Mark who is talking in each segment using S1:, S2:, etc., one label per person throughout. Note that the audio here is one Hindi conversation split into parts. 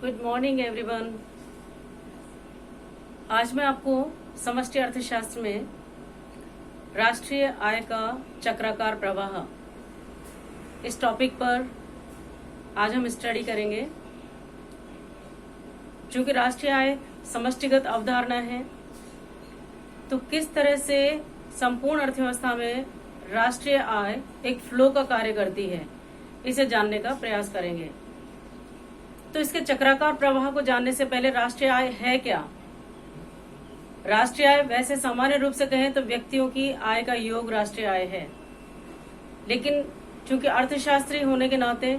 S1: Good morning everyone. आज मैं आपको समष्टि अर्थशास्त्र में राष्ट्रीय आय का चक्राकार प्रवाह इस टॉपिक पर आज हम स्टडी करेंगे। चूंकि राष्ट्रीय आय समष्टिगत अवधारणा है, तो किस तरह से संपूर्ण अर्थव्यवस्था में राष्ट्रीय आय एक फ्लो का कार्य करती है, इसे जानने का प्रयास करेंगे। तो इसके चक्राकार प्रवाह को जानने से पहले राष्ट्रीय आय है क्या? राष्ट्रीय आय वैसे सामान्य रूप से कहें तो व्यक्तियों की आय का योग राष्ट्रीय आय है, लेकिन चूंकि अर्थशास्त्री होने के नाते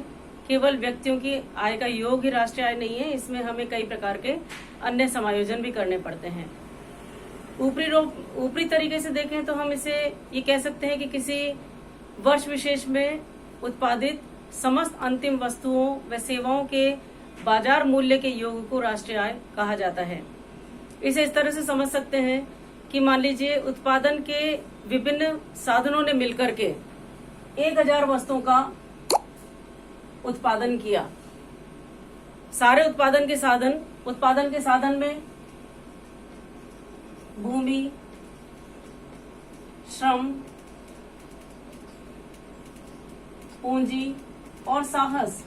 S1: केवल व्यक्तियों की आय का योग ही राष्ट्रीय आय नहीं है, इसमें हमें कई प्रकार के अन्य समायोजन भी करने पड़ते हैं। ऊपरी तरीके से देखें तो हम इसे ये कह सकते हैं कि किसी वर्ष विशेष में उत्पादित समस्त अंतिम वस्तुओं व सेवाओं के बाजार मूल्य के योग को राष्ट्रीय आय कहा जाता है। इसे इस तरह से समझ सकते हैं कि मान लीजिए उत्पादन के विभिन्न साधनों ने मिलकर के 1000 वस्तुओं का उत्पादन किया। सारे उत्पादन के साधन में भूमि, श्रम, पूंजी और साहस,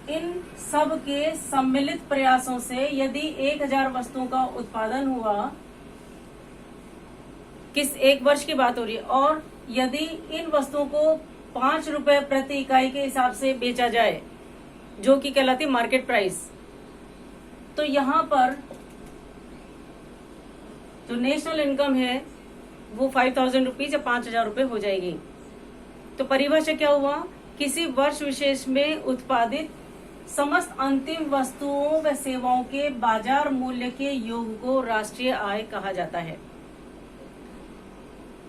S1: इन सब के सम्मिलित प्रयासों से यदि 1000 वस्तुओं का उत्पादन हुआ, किस एक वर्ष की बात हो रही है, और यदि इन वस्तुओं को 5 रुपए प्रति इकाई के हिसाब से बेचा जाए, जो कि कहलाती मार्केट प्राइस, तो यहाँ पर जो नेशनल इनकम है वो 5000 रुपीज या 5000 रुपए हो जाएगी। तो परिभाषा क्या हुआ? किसी वर्ष विशेष में उत्पादित समस्त अंतिम वस्तुओं व सेवाओं के बाजार मूल्य के योग को राष्ट्रीय आय कहा जाता है।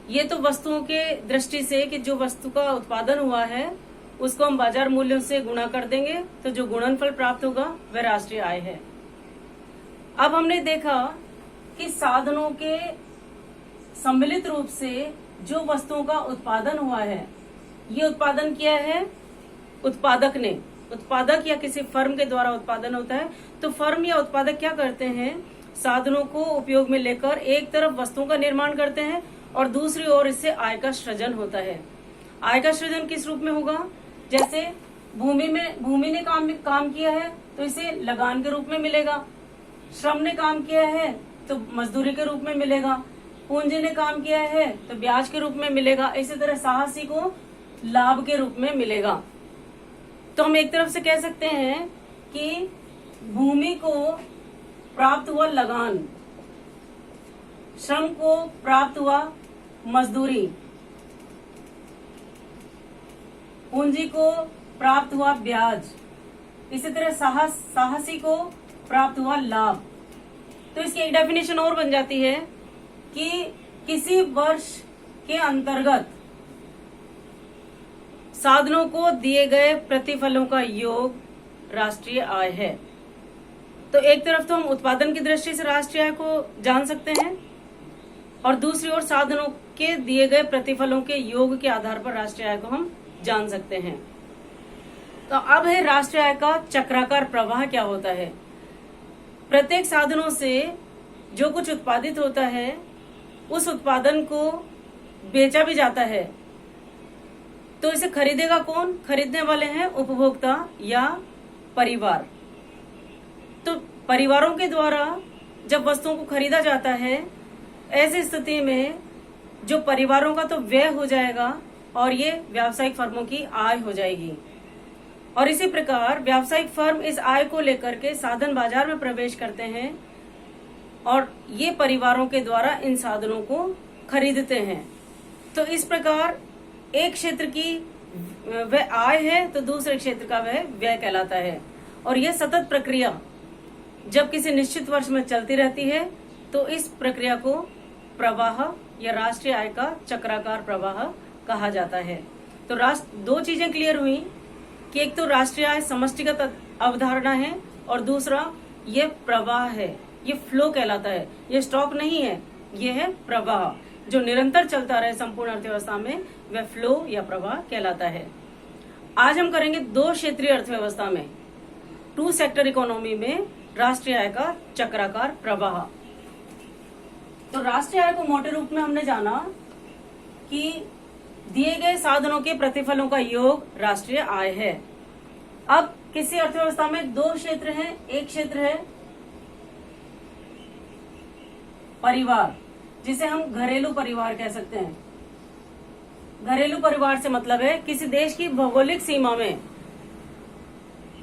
S1: ये तो वस्तुओं के दृष्टि से कि जो वस्तु का उत्पादन हुआ है उसको हम बाजार मूल्यों से गुणा कर देंगे, तो जो गुणनफल प्राप्त होगा वह राष्ट्रीय आय है। अब हमने देखा कि साधनों के सम्मिलित रूप से जो वस्तुओं का उत्पादन हुआ है, ये उत्पादन किया है उत्पादक ने। उत्पादक या किसी फर्म के द्वारा उत्पादन होता है, तो फर्म या उत्पादक क्या करते हैं? साधनों को उपयोग में लेकर एक तरफ वस्तुओं का निर्माण करते हैं और दूसरी ओर इससे आय का सृजन होता है। आय का सृजन किस रूप में होगा? जैसे भूमि ने काम किया है तो इसे लगान के रूप में मिलेगा, श्रम ने काम किया है तो मजदूरी के रूप में मिलेगा, पूंजी ने काम किया है तो ब्याज के रूप में मिलेगा, इसी तरह साहसी को लाभ के रूप में मिलेगा। तो हम एक तरफ से कह सकते हैं कि भूमि को प्राप्त हुआ लगान, श्रम को प्राप्त हुआ मजदूरी, पूंजी को प्राप्त हुआ ब्याज, इसी तरह साहसी को प्राप्त हुआ लाभ। तो इसकी एक डेफिनेशन और बन जाती है कि किसी वर्ष के अंतर्गत साधनों को दिए गए प्रतिफलों का योग राष्ट्रीय आय है। तो एक तरफ तो हम उत्पादन की दृष्टि से राष्ट्रीय आय को जान सकते हैं, और दूसरी ओर साधनों के दिए गए प्रतिफलों के योग के आधार पर राष्ट्रीय आय को हम जान सकते हैं। तो अब है राष्ट्रीय आय का चक्राकार प्रवाह क्या होता है। प्रत्येक साधनों से जो कुछ उत्पादित होता है, उस उत्पादन को बेचा भी जाता है, तो इसे खरीदेगा कौन? खरीदने वाले हैं उपभोक्ता या परिवार। तो परिवारों के द्वारा जब वस्तुओं को खरीदा जाता है, ऐसी स्थिति में जो परिवारों का तो व्यय हो जाएगा और ये व्यावसायिक फर्मों की आय हो जाएगी। और इसी प्रकार व्यावसायिक फर्म इस आय को लेकर के साधन बाजार में प्रवेश करते हैं और ये परिवारों के द्वारा इन साधनों को खरीदते हैं। तो इस प्रकार एक क्षेत्र की वह आय है तो दूसरे क्षेत्र का वह व्यय कहलाता है। और यह सतत प्रक्रिया जब किसी निश्चित वर्ष में चलती रहती है, तो इस प्रक्रिया को प्रवाह या राष्ट्रीय आय का चक्राकार प्रवाह कहा जाता है। तो दो चीजें क्लियर हुई कि एक तो राष्ट्रीय आय समष्टिगत अवधारणा है और दूसरा ये प्रवाह है, ये फ्लो कहलाता है। ये स्टॉक नहीं है, ये है प्रवाह जो निरंतर चलता रहे संपूर्ण अर्थव्यवस्था में, वह फ्लो या प्रवाह कहलाता है। आज हम करेंगे दो क्षेत्रीय अर्थव्यवस्था में। टू सेक्टर इकोनॉमी में राष्ट्रीय आय का चक्राकार प्रवाह। तो राष्ट्रीय आय को मोटे रूप में हमने जाना कि दिए गए साधनों के प्रतिफलों का योग राष्ट्रीय आय है। अब किसी अर्थव्यवस्था में दो क्षेत्र हैं। एक क्षेत्र है परिवार, जिसे हम घरेलू परिवार कह सकते हैं। घरेलू परिवार से मतलब है किसी देश की भौगोलिक सीमा में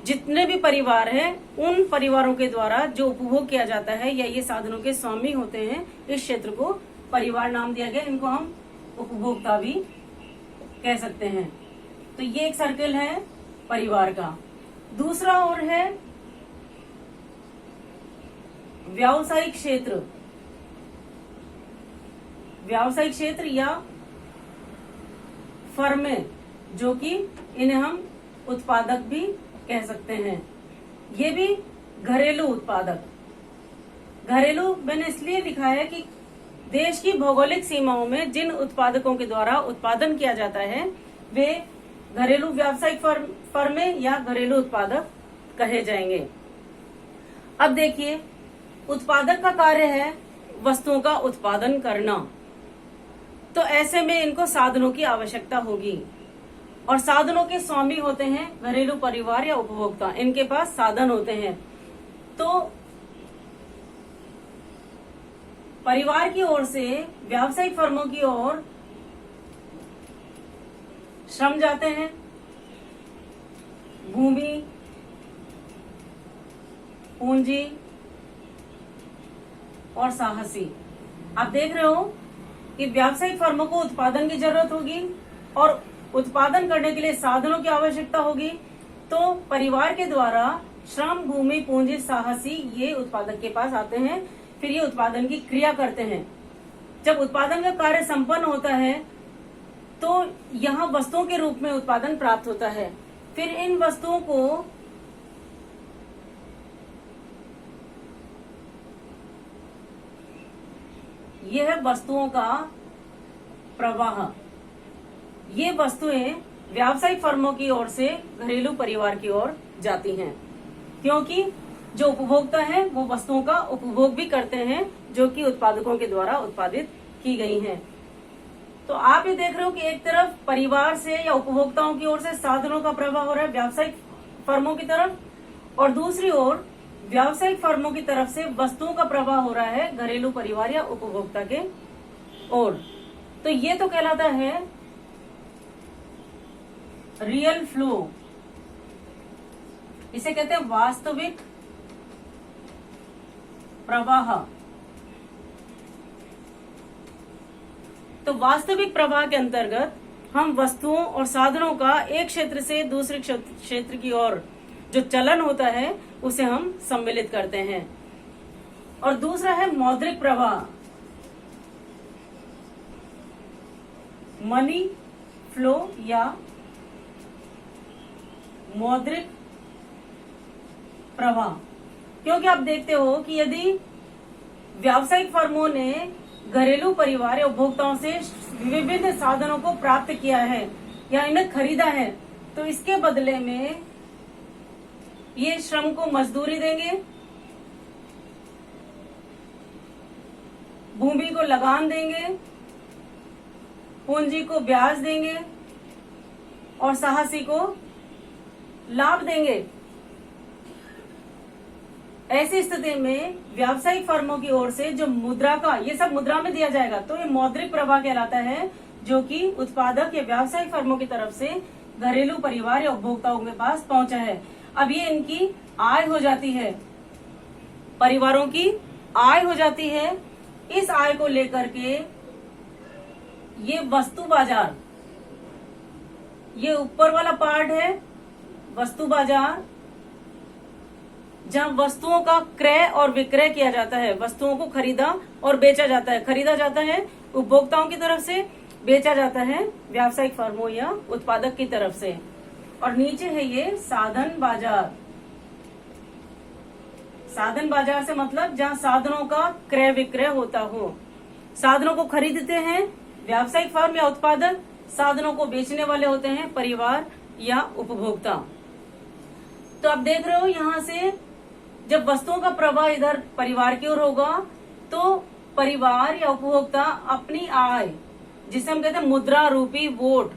S1: जितने भी परिवार हैं, उन परिवारों के द्वारा जो उपभोग किया जाता है या ये साधनों के स्वामी होते हैं, इस क्षेत्र को परिवार नाम दिया गया। इनको हम उपभोक्ता भी कह सकते हैं। तो ये एक सर्कल है परिवार का। दूसरा और है व्यावसायिक क्षेत्र। व्यावसायिक क्षेत्र या फर्में, जो कि इन्हें हम उत्पादक भी कह सकते हैं। ये भी घरेलू उत्पादक। घरेलू मैंने इसलिए लिखा है कि देश की भौगोलिक सीमाओं में जिन उत्पादकों के द्वारा उत्पादन किया जाता है वे घरेलू व्यावसायिक फर्में या घरेलू उत्पादक कहे जाएंगे। अब देखिए, उत्पादक का कार्य है वस्तुओं का उत्पादन करना, तो ऐसे में इनको साधनों की आवश्यकता होगी और साधनों के स्वामी होते हैं घरेलू परिवार या उपभोक्ता। इनके पास साधन होते हैं। तो परिवार की ओर से व्यावसायिक फर्मों की ओर श्रम जाते हैं, भूमि, पूंजी और साहसी। आप देख रहे हो कि व्यावसायिक फर्मों को उत्पादन की जरूरत होगी और उत्पादन करने के लिए साधनों की आवश्यकता होगी। तो परिवार के द्वारा श्रम, भूमि, पूंजी, साहसी ये उत्पादक के पास आते हैं। फिर ये उत्पादन की क्रिया करते हैं। जब उत्पादन का कार्य संपन्न होता है तो यहाँ वस्तुओं के रूप में उत्पादन प्राप्त होता है। फिर इन वस्तुओं को यह वस्तुओं का प्रवाह, ये वस्तुएं व्यावसायिक फर्मों की ओर से घरेलू परिवार की ओर जाती हैं, क्योंकि जो उपभोक्ता हैं वो वस्तुओं का उपभोग भी करते हैं जो कि उत्पादकों के द्वारा उत्पादित की गई हैं। तो आप ये देख रहे हो कि एक तरफ परिवार से या उपभोक्ताओं की ओर से साधनों का प्रवाह हो रहा है व्यावसायिक फर्मों की तरफ, और दूसरी ओर व्यावसायिक फर्मों की तरफ से वस्तुओं का प्रवाह हो रहा है घरेलू परिवार या उपभोक्ता के ओर। तो ये तो कहलाता है रियल फ्लो, इसे कहते हैं वास्तविक प्रवाह। तो वास्तविक प्रवाह के अंतर्गत हम वस्तुओं और साधनों का एक क्षेत्र से दूसरे क्षेत्र की ओर जो चलन होता है उसे हम सम्मिलित करते हैं। और दूसरा है मौद्रिक प्रवाह, मनी फ्लो या मौद्रिक प्रवाह। क्योंकि आप देखते हो कि यदि व्यावसायिक फर्मों ने घरेलू परिवार या उपभोक्ताओं से विभिन्न साधनों को प्राप्त किया है या इन्हें खरीदा है, तो इसके बदले में ये श्रम को मजदूरी देंगे, भूमि को लगान देंगे, पूंजी को ब्याज देंगे और साहसी को लाभ देंगे। ऐसी स्थिति में व्यावसायिक फर्मों की ओर से जो मुद्रा का, ये सब मुद्रा में दिया जाएगा, तो ये मौद्रिक प्रवाह कहलाता है, जो कि उत्पादक या व्यावसायिक फर्मों की तरफ से घरेलू परिवार या उपभोक्ताओं के पास पहुंचा है। अब ये इनकी आय हो जाती है, परिवारों की आय हो जाती है। इस आय को लेकर के ये वस्तु बाजार, ये ऊपर वाला पार्ट है वस्तु बाजार, जहां वस्तुओं का क्रय और विक्रय किया जाता है, वस्तुओं को खरीदा और बेचा जाता है। खरीदा जाता है उपभोक्ताओं की तरफ से, बेचा जाता है व्यावसायिक फर्मों या उत्पादक की तरफ से। और नीचे है ये साधन बाजार। साधन बाजार से मतलब जहां साधनों का क्रय विक्रय होता हो। साधनों को खरीदते हैं व्यावसायिक फर्म या उत्पादक, साधनों को बेचने वाले होते हैं परिवार या उपभोक्ता। तो आप देख रहे हो यहाँ से जब वस्तुओं का प्रवाह इधर परिवार की ओर होगा तो परिवार या उपभोक्ता अपनी आय, जिसे हम कहते हैं मुद्रा रूपी वोट,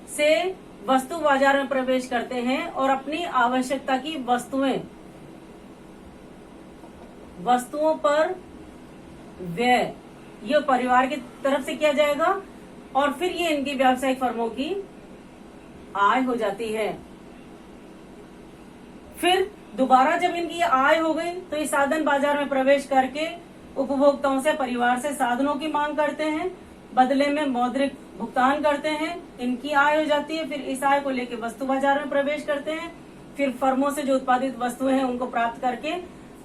S1: से वस्तु बाजार में प्रवेश करते हैं और अपनी आवश्यकता की वस्तुओं पर व्यय ये परिवार की तरफ से किया जाएगा और फिर ये इनकी व्यावसायिक फर्मों की आय हो जाती है। फिर दोबारा जब इनकी ये आय हो गई तो ये साधन बाजार में प्रवेश करके उपभोक्ताओं से, परिवार से साधनों की मांग करते हैं, बदले में मौद्रिक भुगतान करते हैं, इनकी आय हो जाती है। फिर इस आय को लेके वस्तु बाजार में प्रवेश करते हैं, फिर फर्मों से जो उत्पादित वस्तुएं हैं उनको प्राप्त करके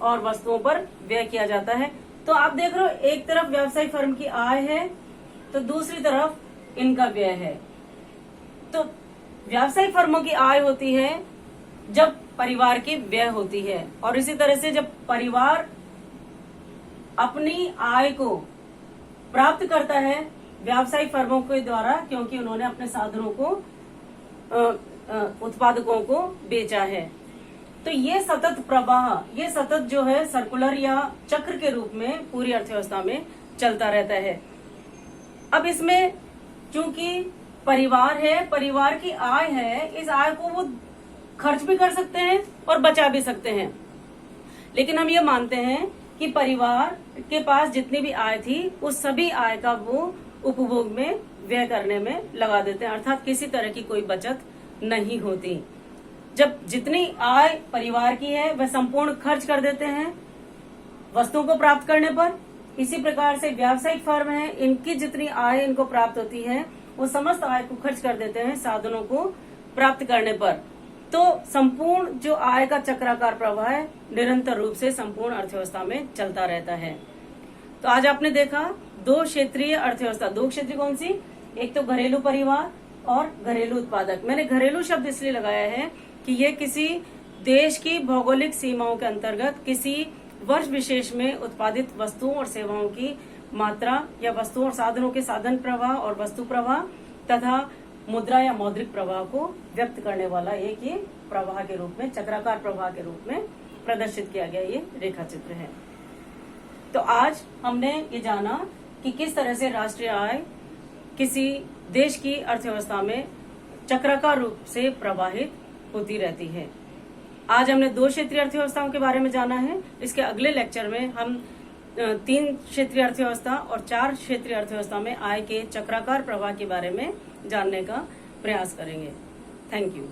S1: और वस्तुओं पर व्यय किया जाता है। तो आप देख रहे हो एक तरफ व्यवसायिक फर्म की आय है तो दूसरी तरफ इनका व्यय है। तो व्यावसायिक फर्मों की आय होती है जब परिवार की व्यय होती है, और इसी तरह से जब परिवार अपनी आय को प्राप्त करता है व्यावसायिक फर्मों के द्वारा, क्योंकि उन्होंने अपने साधनों को उत्पादकों को बेचा है। तो ये सतत प्रवाह, ये सतत जो है सर्कुलर या चक्र के रूप में पूरी अर्थव्यवस्था में चलता रहता है। अब इसमें चूंकि परिवार है, परिवार की आय है, इस आय को वो खर्च भी कर सकते हैं और बचा भी सकते हैं। लेकिन हम ये मानते हैं कि परिवार के पास जितनी भी आय थी उस सभी आय का वो उपभोग में व्यय करने में लगा देते हैं, अर्थात किसी तरह की कोई बचत नहीं होती। जब जितनी आय परिवार की है वह संपूर्ण खर्च कर देते हैं वस्तुओं को प्राप्त करने पर। इसी प्रकार से व्यावसायिक फर्म है, इनकी जितनी आय इनको प्राप्त होती है वो समस्त आय को खर्च कर देते हैं साधनों को प्राप्त करने पर। तो संपूर्ण जो आय का चक्राकार प्रवाह है निरंतर रूप से संपूर्ण अर्थव्यवस्था में चलता रहता है। तो आज आपने देखा दो क्षेत्रीय अर्थव्यवस्था। दो क्षेत्रीय कौन सी? एक तो घरेलू परिवार और घरेलू उत्पादक। मैंने घरेलू शब्द इसलिए लगाया है कि ये किसी देश की भौगोलिक सीमाओं के अंतर्गत किसी वर्ष विशेष में उत्पादित वस्तुओं और सेवाओं की मात्रा या वस्तुओं और साधनों के साधन प्रवाह और वस्तु प्रवाह तथा मुद्रा या मौद्रिक प्रवाह को व्यक्त करने वाला एक ये प्रवाह के रूप में, चक्राकार प्रवाह के रूप में प्रदर्शित किया गया ये रेखा चित्र है। तो आज हमने ये जाना कि किस तरह से राष्ट्रीय आय किसी देश की अर्थव्यवस्था में चक्राकार रूप से प्रवाहित होती रहती है। आज हमने दो क्षेत्रीय अर्थव्यवस्थाओं के बारे में जाना है। इसके अगले लेक्चर में हम 3 क्षेत्रीय अर्थव्यवस्था और 4 क्षेत्रीय अर्थव्यवस्था में आय के चक्राकार प्रवाह के बारे में जानने का प्रयास करेंगे। Thank you.